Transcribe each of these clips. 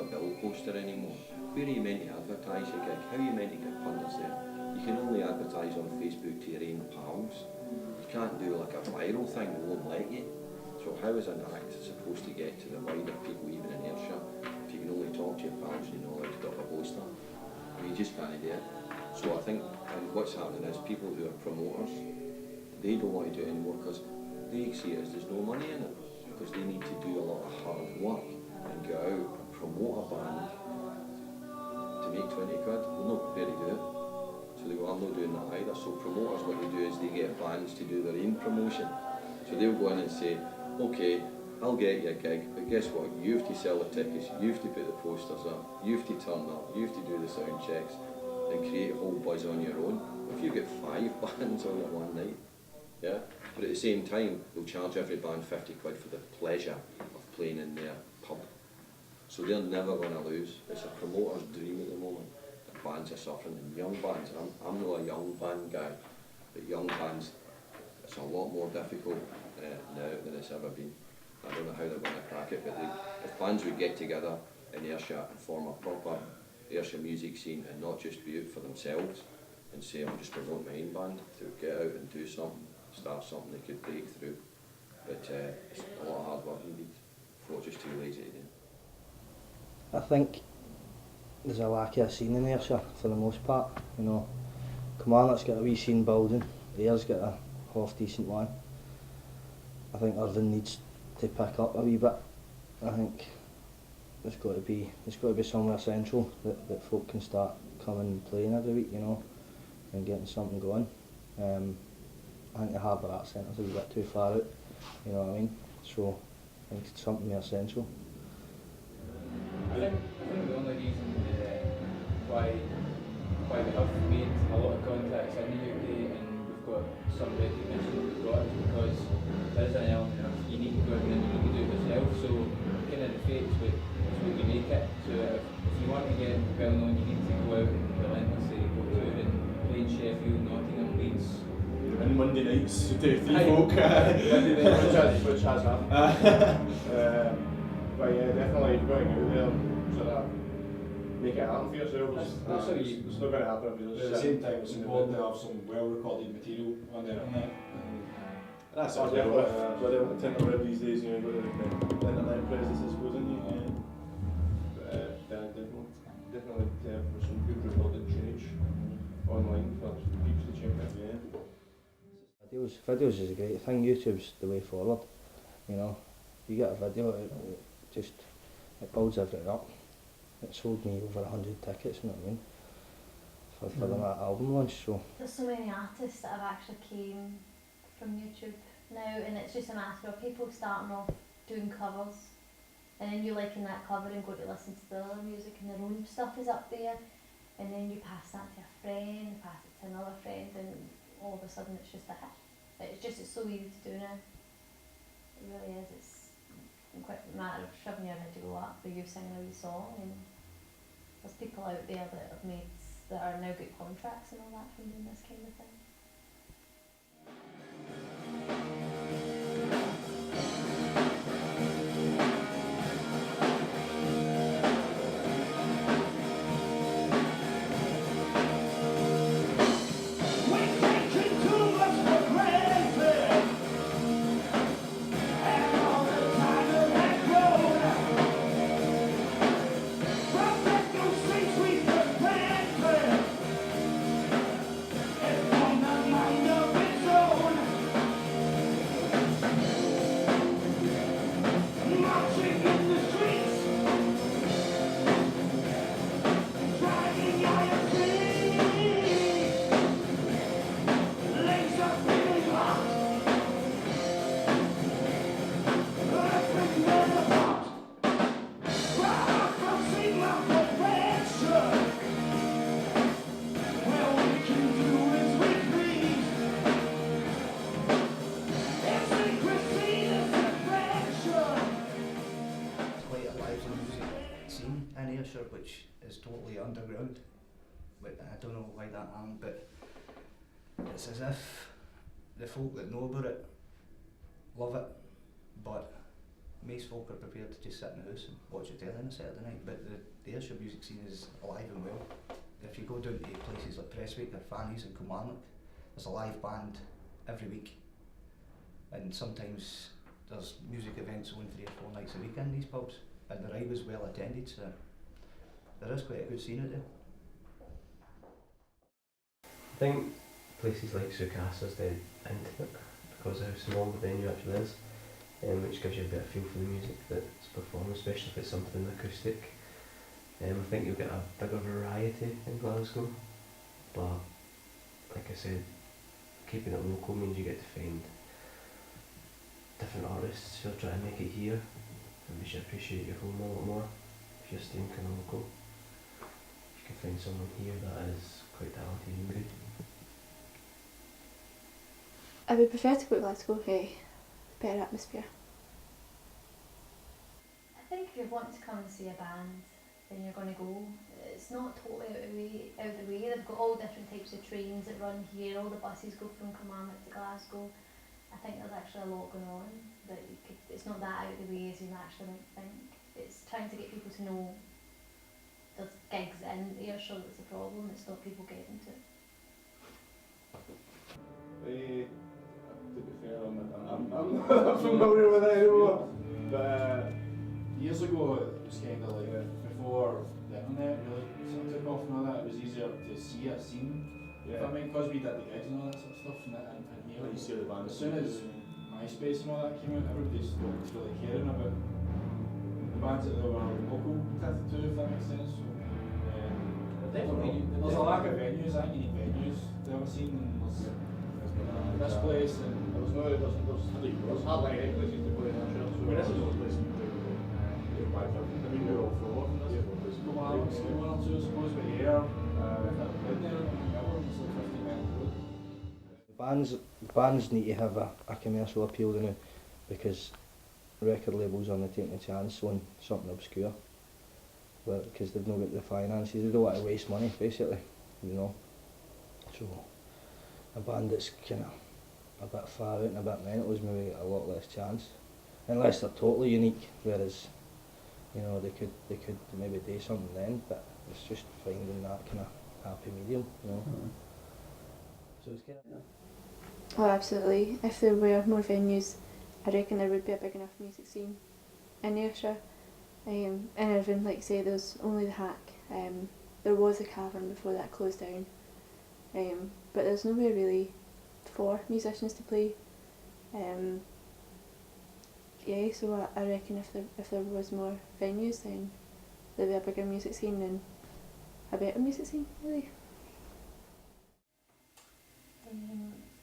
a bill poster anymore. Where are you meant to advertise your gig? How are you meant to get punters there? You can only advertise on Facebook to your own pals. You can't do like a viral thing, they won't let you. So how is an act supposed to get to the wider people, even in Ayrshire, if you can only talk to your pals and you're not allowed to put up a poster? You just can't do it. So I think what's happening is people who are promoters, they don't want to do it anymore because they see it as there's no money in it, because they need to do a lot of hard work and go out and promote a band to make 20 quid. They're not prepared to do it. So they go, I'm not doing that either. So promoters, what they do is they get bands to do their own promotion. So they'll go in and say, okay, I'll get you a gig, but guess what? You have to sell the tickets, you have to put the posters up, you have to turn up, you have to do the sound checks and create a whole buzz on your own. If you get 5 bands on at one night, yeah? But at the same time, they'll charge every band 50 quid for the pleasure of playing in their pub. So they're never going to lose. It's a promoter's dream at the moment. The bands are suffering, and young bands, I'm not a young band guy, but young bands, it's a lot more difficult now than it's ever been. I don't know how they're going to crack it, but if bands would get together in Ayrshire and form a proper Ayrshire music scene and not just be out for themselves and say, I'm just promoting my own band, to get out and do something, start something they could break through. But it's a lot of hard work needed before it's just too lazy to do. I think there's a lack of a scene in Ayrshire for the most part. You know, Kilmarnock's got a wee scene building, Ayre's got a half decent one. I think Irvine needs to pick up a wee bit. I think there's got to be somewhere central that folk can start coming and playing every week, you know, and getting something going. I think the Harbour Arts Centre's a wee bit too far out, you know what I mean? So I think it's something more central. I think the only reason why we have made a lot of contacts in the UK and we've got some recognition that we've got is because there is an element of you need to go out and you need to do it yourself. So kind of the fate's what we make it. So if you want to get well known, you need to go out and relentlessly go through and play in Sheffield, Nottingham, Leeds. And Monday nights to three folk. Monday nights, which has happened. But yeah, definitely you've got to go there, sort of make it happen for yourselves. That's how it's not going to happen if you But just at the same time, it's important to have some well-recorded material on there. That's But they're on the internet these days, you know, you've got the internet presence, I suppose, isn't you? But definitely for some good recorded tunes online for people to check out. Yeah. Videos is a great thing. YouTube's the way forward. You know, you get a video, it builds everything up. It sold me over 100 tickets, you know what I mean, for the album launch. So there's so many artists that have actually came from YouTube now, and it's just a matter of people starting off doing covers, and then you liking that cover and go to listen to the other music, and their own stuff is up there, and then you pass that to a friend, pass it to another friend, and all of a sudden it's just a hit. It's so easy to do now. It really is. It's quite a matter of shoving your radio up for you singing a wee song, and there's people out there that are now got contracts and all that from doing this kind of thing. Which is totally underground, but I don't know why that happened, but it's as if the folk that know about it love it, but most folk are prepared to just sit in the house and watch the telly on a Saturday night, but the Ayrshire music scene is alive and well. If you go down to places like Prestwick or Fanny's and Kilmarnock, there's a live band every week, and sometimes there's music events on 3 or 4 nights a week in these pubs, and they're always well attended, so there is quite a good scene out there. I think places like Sucasa is dead intimate because of how small the venue actually is, which gives you a bit of feel for the music that's performed, especially if it's something acoustic. I think you'll get a bigger variety in Glasgow, but like I said, keeping it local means you get to find different artists who'll try to make it here, and we should appreciate your home a lot more if you're staying kind of local. You can find someone here that is quite talented and good. I would prefer to go to Glasgow, better atmosphere. I think if you want to come and see a band, then you're going to go. It's not totally out of the way. They've got all different types of trains that run here. All the buses go from Kilmarnock to Glasgow. I think there's actually a lot going on that it's not that out of the way as you actually might think. It's trying to get people to know there's gigs in Ayrshire that's the problem. It's not people getting to it. To be fair, I'm not familiar with it anymore. But years ago, it was kind of like before the internet really sort of took off and all that. It was easier to see a scene. If I mean, because we did the gigs and all that sort of stuff, and here, you see the band. as soon as MySpace and all that came out, everybody stopped really caring about the bands that they were local to, if that makes sense. So, there's a lack of venues. I think you need venues to have a scene, and there's this place, and there's hardly any places to play in Ayrshire. So this is the only place you can play. I mean, you're all full of them. This is one place. one or two, I suppose, but yeah, if I played there, it's like 50 miles road. Bands need to have a commercial appeal to them, because record labels are not taking a chance on something obscure, because they've not got the finances. They don't want to waste money, basically, you know. So a band that's kind of a bit far out and a bit mental is maybe a lot less chance, unless they're totally unique, whereas, you know, they could maybe do something then, but it's just finding that kind of happy medium, you know. So it's kind of, Oh, absolutely. If there were more venues, I reckon there would be a big enough music scene in Ayrshire. And even, like say, there's only the Hack. There was a Cavern before that closed down. But there's nowhere really for musicians to play. Yeah, so I reckon if there was more venues, then there'd be a bigger music scene and a better music scene, really.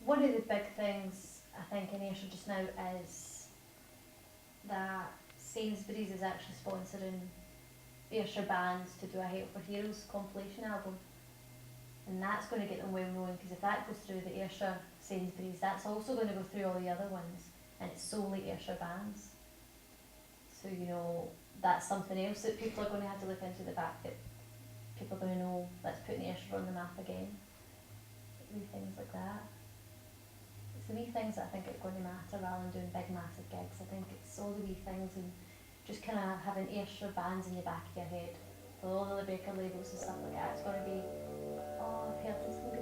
One of the big things I think in Ayrshire just now is that Sainsbury's is actually sponsoring Ayrshire bands to do a Help for Heroes compilation album, and that's going to get them well known, because if that goes through the Ayrshire Sainsbury's, that's also going to go through all the other ones, and it's solely Ayrshire bands. So, you know, that's something else that people are going to have to look into the back, that people are going to know that's putting Ayrshire on the map again. Wee things like that. It's the wee things that I think are going to matter rather than doing big massive gigs. I think it's all the wee things, and just kind of having Ayrshire bands in the back of your head with all the record labels and stuff like that. It's going to be, oh, I've heard some good